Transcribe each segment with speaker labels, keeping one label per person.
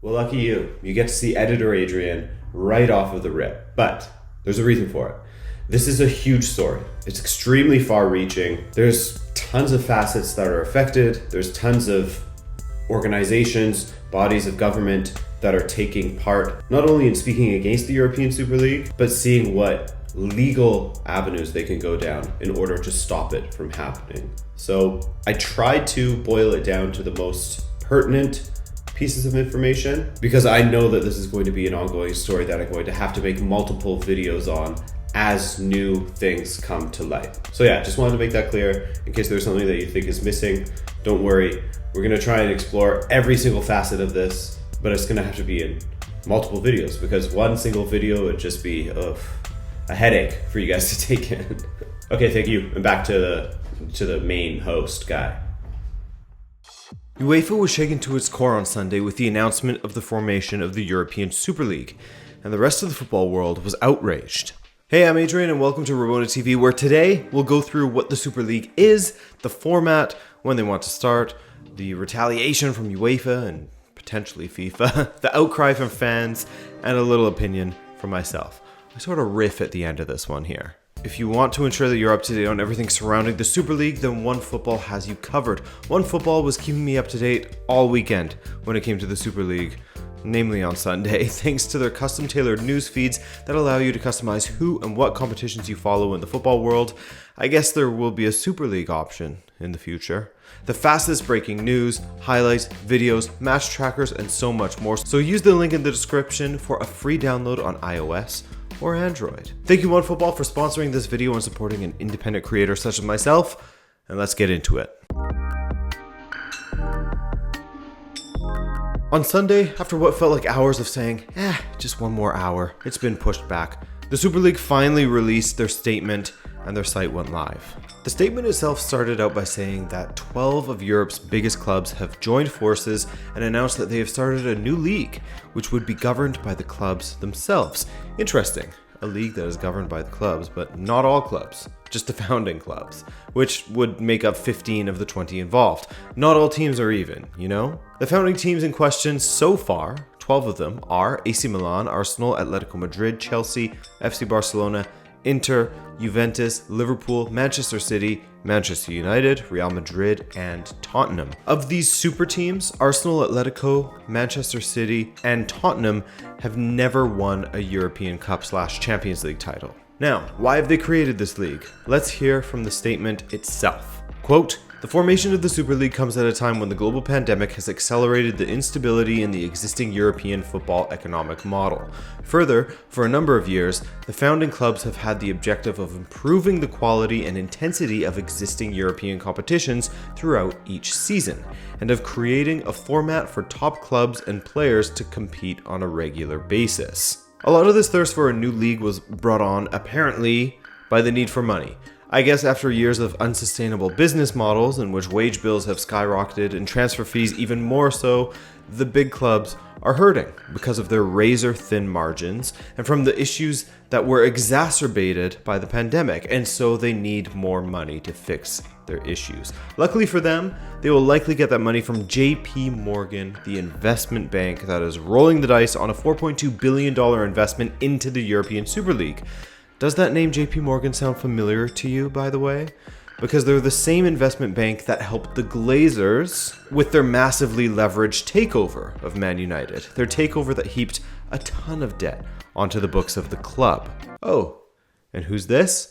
Speaker 1: Well, lucky you. You get to see editor Adrian right off of the rip. But there's a reason for it. This is a huge story. It's extremely far-reaching. There's tons of facets that are affected. There's tons of organizations, bodies of government that are taking part, not only in speaking against the European Super League, but seeing what legal avenues they can go down in order to stop it from happening. So I tried to boil it down to the most pertinent pieces of information because I know that this is going to be an ongoing story that I'm going to have to make multiple videos on as new things come to light. So yeah, just wanted to make that clear in case there's something that you think is missing. Don't worry, we're gonna try and explore every single facet of this, but it's gonna have to be in multiple videos because one single video would just be a headache for you guys to take in. Okay, thank you, and back to the main host guy.
Speaker 2: UEFA was shaken to its core on Sunday with the announcement of the formation of the European Super League, and the rest of the football world was outraged. Hey, I'm Adrian and welcome to Ramona TV, where today we'll go through what the Super League is, the format, when they want to start, the retaliation from UEFA and potentially FIFA, the outcry from fans, and a little opinion from myself. I sort of riff at the end of this one here. If you want to ensure that you're up to date on everything surrounding the Super League, then OneFootball has you covered. OneFootball was keeping me up to date all weekend when it came to the Super League, namely on Sunday, thanks to their custom-tailored news feeds that allow you to customize who and what competitions you follow in the football world. I guess there will be a Super League option in the future. The fastest breaking news, highlights, videos, match trackers, and so much more. So use the link in the description for a free download on iOS or Android. Thank you OneFootball for sponsoring this video and supporting an independent creator such as myself, and let's get into it. On Sunday, after what felt like hours of saying, just one more hour, it's been pushed back. The Super League finally released their statement and their site went live. The statement itself started out by saying that 12 of Europe's biggest clubs have joined forces and announced that they have started a new league, which would be governed by the clubs themselves. Interesting, a league that is governed by the clubs, but not all clubs, just the founding clubs, which would make up 15 of the 20 involved. Not all teams are even, you know? The founding teams in question so far, 12 of them, are AC Milan, Arsenal, Atletico Madrid, Chelsea, FC Barcelona, Inter, Juventus, Liverpool, Manchester City, Manchester United, Real Madrid, and Tottenham. Of these super teams, Arsenal, Atletico, Manchester City, and Tottenham have never won a European Cup/Champions League title. Now, why have they created this league? Let's hear from the statement itself. Quote, "The formation of the Super League comes at a time when the global pandemic has accelerated the instability in the existing European football economic model. Further, for a number of years, the founding clubs have had the objective of improving the quality and intensity of existing European competitions throughout each season, and of creating a format for top clubs and players to compete on a regular basis." A lot of this thirst for a new league was brought on, apparently, by the need for money. I guess after years of unsustainable business models in which wage bills have skyrocketed and transfer fees even more so, the big clubs are hurting because of their razor-thin margins and from the issues that were exacerbated by the pandemic, and so they need more money to fix their issues. Luckily for them, they will likely get that money from JP Morgan, the investment bank that is rolling the dice on a $4.2 billion investment into the European Super League. Does that name JP Morgan sound familiar to you, by the way? Because they're the same investment bank that helped the Glazers with their massively leveraged takeover of Man United. Their takeover that heaped a ton of debt onto the books of the club. Oh, and who's this?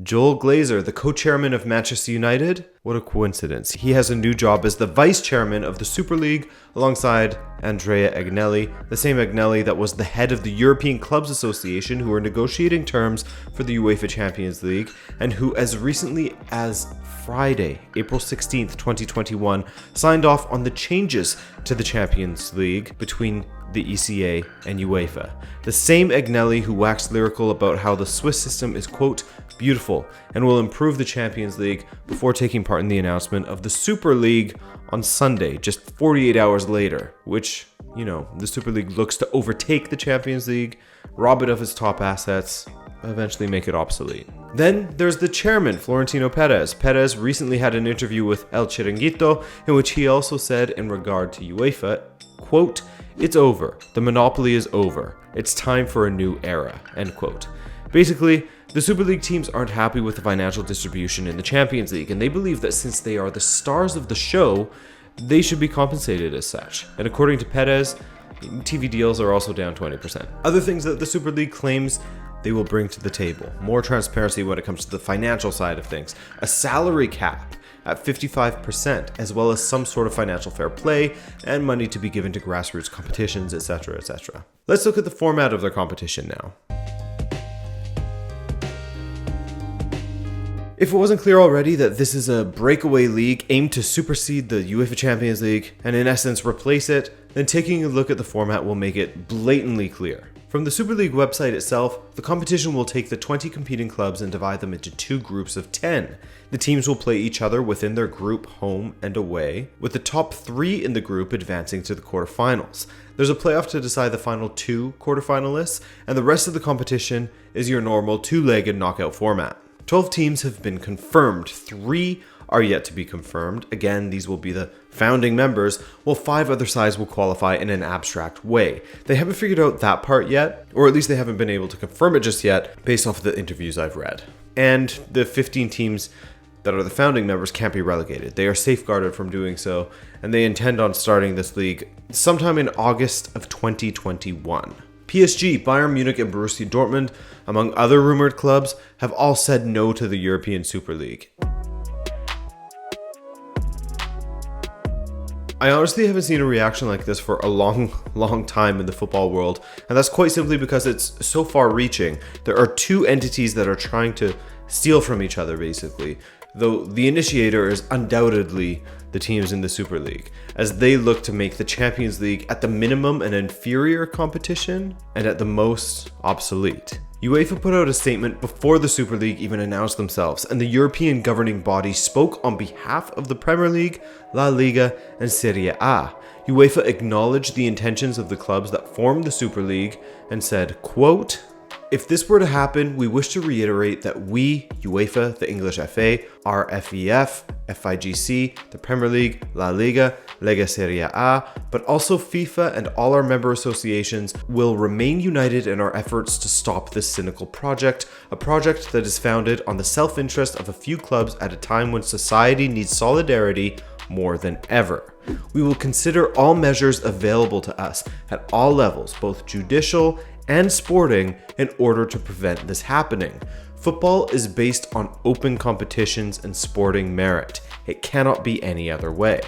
Speaker 2: Joel Glazer, the co-chairman of Manchester United. What a coincidence. He has a new job as the vice chairman of the Super League alongside Andrea Agnelli, the same Agnelli that was the head of the European Clubs Association, who are negotiating terms for the UEFA Champions League, and who as recently as Friday, April 16th, 2021, signed off on the changes to the Champions League between the ECA and UEFA. The same Agnelli who waxed lyrical about how the Swiss system is, quote, beautiful and will improve the Champions League before taking part in the announcement of the Super League on Sunday, just 48 hours later, which, you know, the Super League looks to overtake the Champions League, rob it of its top assets, eventually make it obsolete. Then there's the chairman, Florentino Perez. Perez recently had an interview with El Chiringuito in which he also said in regard to UEFA, quote, It's over. The monopoly is over. It's time for a new era, end quote. Basically, the Super League teams aren't happy with the financial distribution in the Champions League, and they believe that since they are the stars of the show, they should be compensated as such. And according to Perez, TV deals are also down 20%. Other things that the Super League claims they will bring to the table: more transparency when it comes to the financial side of things, a salary cap at 55%, as well as some sort of financial fair play and money to be given to grassroots competitions, etc., etc. Let's look at the format of their competition now. If it wasn't clear already that this is a breakaway league aimed to supersede the UEFA Champions League and in essence replace it, then taking a look at the format will make it blatantly clear. From the Super League website itself, the competition will take the 20 competing clubs and divide them into 2 groups of 10. The teams will play each other within their group, home and away, with the top 3 in the group advancing to the quarterfinals. There's a playoff to decide the final 2 quarterfinalists, and the rest of the competition is your normal 2-legged knockout format. 12 teams have been confirmed, 3 are yet to be confirmed. Again, these will be the founding members, while 5 other sides will qualify in an abstract way. They haven't figured out that part yet, or at least they haven't been able to confirm it just yet, based off of the interviews I've read. And the 15 teams that are the founding members can't be relegated. They are safeguarded from doing so, and they intend on starting this league sometime in August of 2021. PSG, Bayern Munich, and Borussia Dortmund, among other rumored clubs, have all said no to the European Super League. I honestly haven't seen a reaction like this for a long time in the football world, and that's quite simply because it's so far-reaching. There are 2 entities that are trying to steal from each other, basically, though the initiator is undoubtedly the teams in the Super League, as they look to make the Champions League at the minimum an inferior competition, and at the most obsolete. UEFA put out a statement before the Super League even announced themselves, and the European governing body spoke on behalf of the Premier League, La Liga, and Serie A. UEFA acknowledged the intentions of the clubs that formed the Super League and said, quote, "If this were to happen, we wish to reiterate that we, UEFA, the English FA, RFEF, FIGC, the Premier League, La Liga, Lega Serie A, but also FIFA and all our member associations will remain united in our efforts to stop this cynical project, a project that is founded on the self-interest of a few clubs at a time when society needs solidarity more than ever. We will consider all measures available to us at all levels, both judicial and sporting, in order to prevent this happening. Football is based on open competitions and sporting merit. It cannot be any other way."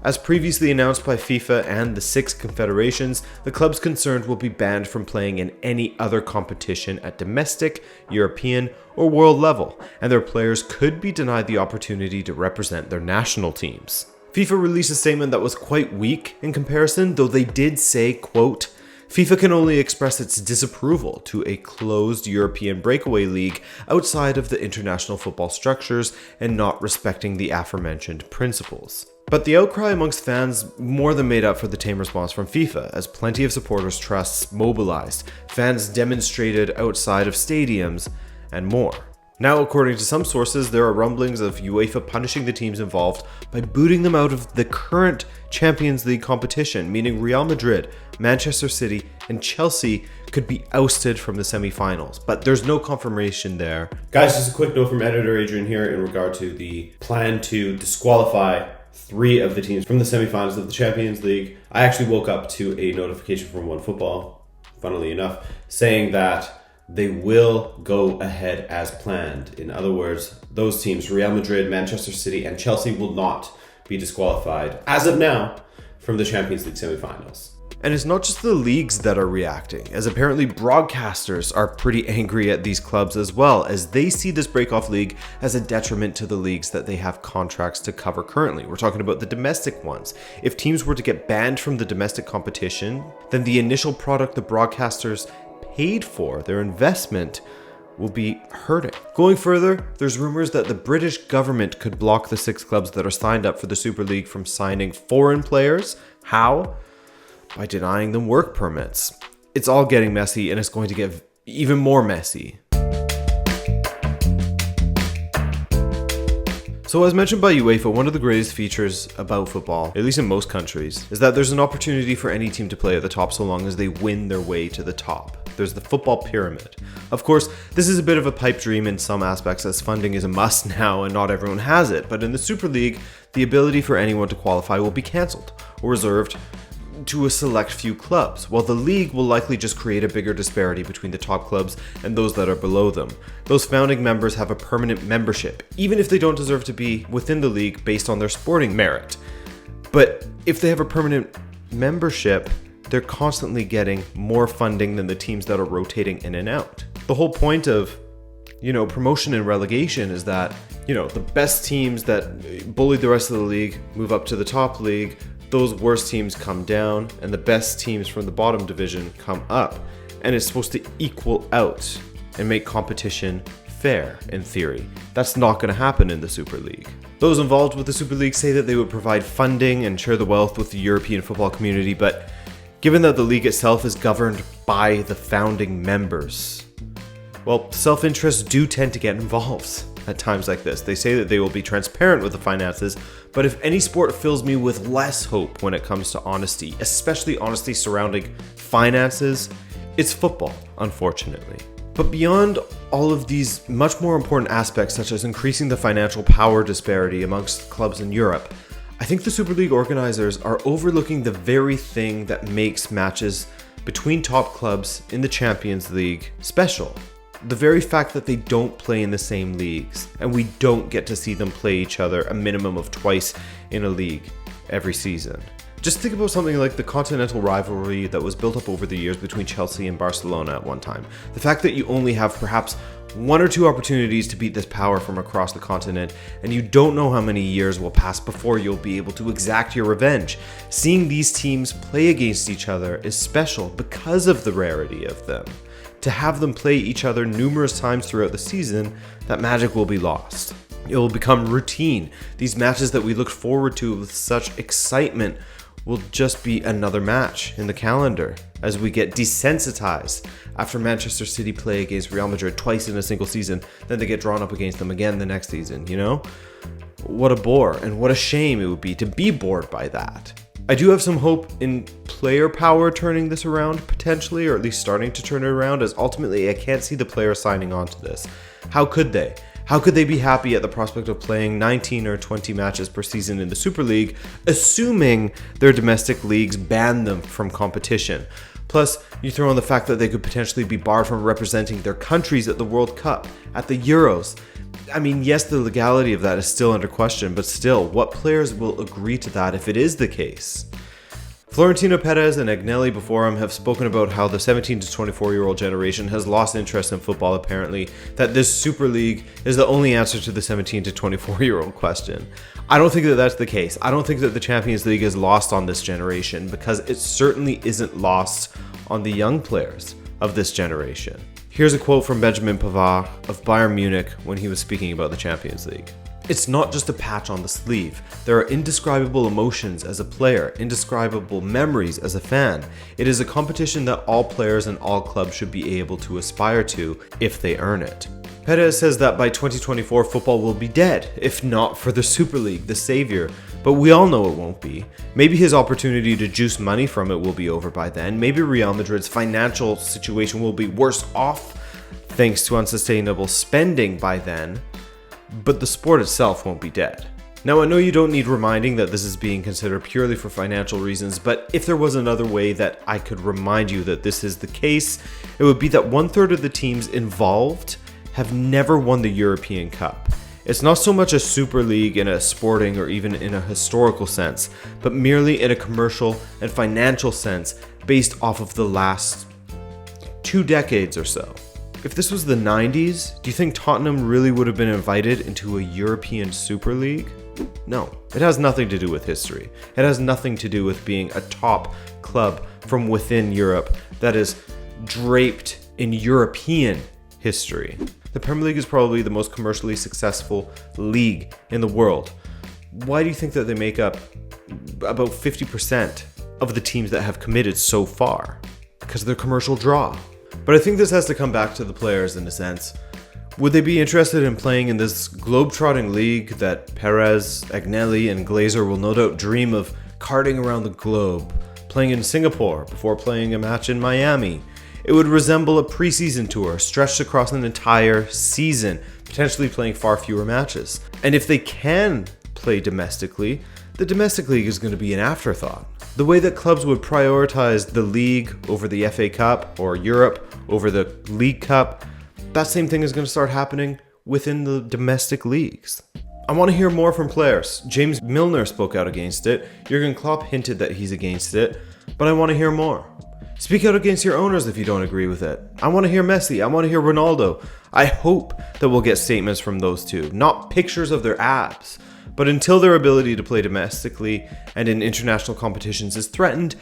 Speaker 2: As previously announced by FIFA and the 6 confederations, the clubs concerned will be banned from playing in any other competition at domestic, European, or world level, and their players could be denied the opportunity to represent their national teams. FIFA released a statement that was quite weak in comparison, though they did say, quote, "FIFA can only express its disapproval to a closed European breakaway league outside of the international football structures and not respecting the aforementioned principles." But the outcry amongst fans more than made up for the tame response from FIFA, as plenty of supporters' trusts mobilized, fans demonstrated outside of stadiums, and more. Now, according to some sources, there are rumblings of UEFA punishing the teams involved by booting them out of the current Champions League competition, meaning Real Madrid, Manchester City, and Chelsea could be ousted from the semi-finals, but there's no confirmation there.
Speaker 1: Guys, just a quick note from editor Adrian here in regard to the plan to disqualify 3 of the teams from the semifinals of the Champions League. I actually woke up to a notification from OneFootball, funnily enough, saying that they will go ahead as planned. In other words, those teams, Real Madrid, Manchester City, and Chelsea, will not be disqualified, as of now, from the Champions League semifinals.
Speaker 2: And it's not just the leagues that are reacting, as apparently broadcasters are pretty angry at these clubs as well, as they see this break-off league as a detriment to the leagues that they have contracts to cover currently. We're talking about the domestic ones. If teams were to get banned from the domestic competition, then the initial product the broadcasters paid for, their investment, will be hurting. Going further, there's rumors that the British government could block the 6 clubs that are signed up for the Super League from signing foreign players. How? By denying them work permits. It's all getting messy, and it's going to get even more messy. So as mentioned by UEFA, one of the greatest features about football, at least in most countries, is that there's an opportunity for any team to play at the top so long as they win their way to the top. There's the football pyramid. Of course, this is a bit of a pipe dream in some aspects as funding is a must now and not everyone has it, but in the Super League, the ability for anyone to qualify will be cancelled or reserved to a select few clubs, while the league will likely just create a bigger disparity between the top clubs and those that are below them. Those founding members have a permanent membership, even if they don't deserve to be within the league based on their sporting merit. But if they have a permanent membership, they're constantly getting more funding than the teams that are rotating in and out. The whole point of, promotion and relegation is that, the best teams that bullied the rest of the league move up to the top league, those worst teams come down, and the best teams from the bottom division come up. And it's supposed to equal out and make competition fair, in theory. That's not going to happen in the Super League. Those involved with the Super League say that they would provide funding and share the wealth with the European football community, but given that the league itself is governed by the founding members, well, self-interests do tend to get involved at times like this. They say that they will be transparent with the finances, but if any sport fills me with less hope when it comes to honesty, especially honesty surrounding finances, it's football, unfortunately. But beyond all of these much more important aspects, such as increasing the financial power disparity amongst clubs in Europe, I think the Super League organizers are overlooking the very thing that makes matches between top clubs in the Champions League special. The very fact that they don't play in the same leagues, and we don't get to see them play each other a minimum of twice in a league every season. Just think about something like the continental rivalry that was built up over the years between Chelsea and Barcelona at one time. The fact that you only have perhaps one or two opportunities to beat this power from across the continent, and you don't know how many years will pass before you'll be able to exact your revenge. Seeing these teams play against each other is special because of the rarity of them. To have them play each other numerous times throughout the season, that magic will be lost. It will become routine. These matches that we look forward to with such excitement will just be another match in the calendar as we get desensitized after Manchester City play against Real Madrid twice in a single season, then they get drawn up against them again the next season, What a bore, and what a shame it would be to be bored by that. I do have some hope in player power turning this around potentially, or at least starting to turn it around, as ultimately I can't see the players signing on to this. How could they? How could they be happy at the prospect of playing 19 or 20 matches per season in the Super League, assuming their domestic leagues ban them from competition? Plus, you throw in the fact that they could potentially be barred from representing their countries at the World Cup, at the Euros. I mean, yes, the legality of that is still under question, but still, what players will agree to that if it is the case? Florentino Perez and Agnelli before him have spoken about how the 17 to 24-year-old generation has lost interest in football apparently, that this Super League is the only answer to the 17 to 24-year-old question. I don't think that that's the case. I don't think that the Champions League is lost on this generation, because it certainly isn't lost on the young players of this generation. Here's a quote from Benjamin Pavard of Bayern Munich when he was speaking about the Champions League. It's not just a patch on the sleeve. There are indescribable emotions as a player, indescribable memories as a fan. It is a competition that all players and all clubs should be able to aspire to if they earn it. Perez says that by 2024 football will be dead, if not for the Super League, the savior. But we all know it won't be. Maybe his opportunity to juice money from it will be over by then. Maybe Real Madrid's financial situation will be worse off thanks to unsustainable spending by then. But the sport itself won't be dead. Now, I know you don't need reminding that this is being considered purely for financial reasons, but if there was another way that I could remind you that this is the case, it would be that 1/3 of the teams involved have never won the European Cup. It's not so much a Super League in a sporting or even in a historical sense, but merely in a commercial and financial sense based off of the last 2 decades or so. If this was the 90s, do you think Tottenham really would have been invited into a European Super League? No, it has nothing to do with history. It has nothing to do with being a top club from within Europe that is draped in European history. The Premier League is probably the most commercially successful league in the world. Why do you think that they make up about 50% of the teams that have committed so far? Because of their commercial draw. But I think this has to come back to the players in a sense. Would they be interested in playing in this globe-trotting league that Perez, Agnelli, and Glazer will no doubt dream of carting around the globe, playing in Singapore before playing a match in Miami? It would resemble a preseason tour stretched across an entire season, potentially playing far fewer matches. And if they can play domestically, the domestic league is going to be an afterthought. The way that clubs would prioritize the league over the FA Cup or Europe over the League Cup, that same thing is going to start happening within the domestic leagues. I want to hear more from players. James Milner spoke out against it. Jurgen Klopp hinted that he's against it, but I want to hear more. Speak out against your owners if you don't agree with it. I want to hear Messi. I want to hear Ronaldo. I hope that we'll get statements from those two, not pictures of their abs. But until their ability to play domestically and in international competitions is threatened,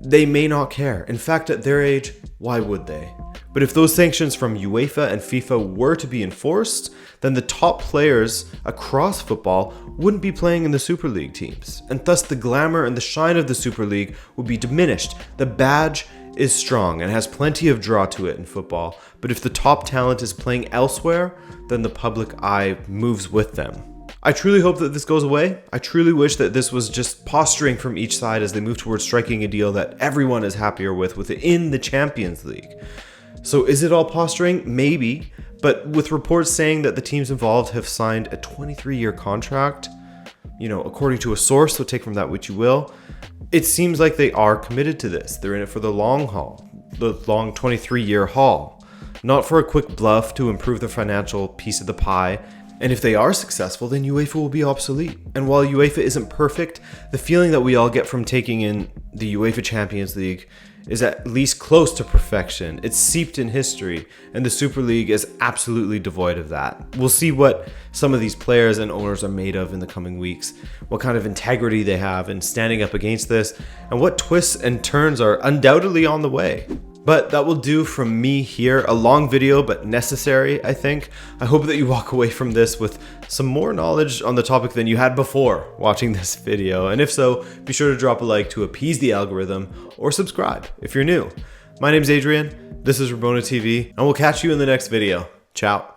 Speaker 2: they may not care. In fact, at their age, why would they? But if those sanctions from UEFA and FIFA were to be enforced, then the top players across football wouldn't be playing in the Super League teams. And thus the glamour and the shine of the Super League would be diminished. The badge is strong and has plenty of draw to it in football. But if the top talent is playing elsewhere, then the public eye moves with them. I truly hope that this goes away. I truly wish that this was just posturing from each side as they move towards striking a deal that everyone is happier with within the Champions League. So is it all posturing? Maybe. But with reports saying that the teams involved have signed a 23-year contract, according to a source, so take from that what you will, it seems like they are committed to this. They're in it for the long haul, the long 23-year haul, not for a quick bluff to improve the financial piece of the pie. And if they are successful, then UEFA will be obsolete. And while UEFA isn't perfect, the feeling that we all get from taking in the UEFA Champions League is at least close to perfection. It's seeped in history, and the Super League is absolutely devoid of that. We'll see what some of these players and owners are made of in the coming weeks, what kind of integrity they have in standing up against this, and what twists and turns are undoubtedly on the way. But that will do from me here. A long video, but necessary, I think. I hope that you walk away from this with some more knowledge on the topic than you had before watching this video. And if so, be sure to drop a like to appease the algorithm, or subscribe if you're new. My name's Adrian, this is Rabona TV, and we'll catch you in the next video. Ciao.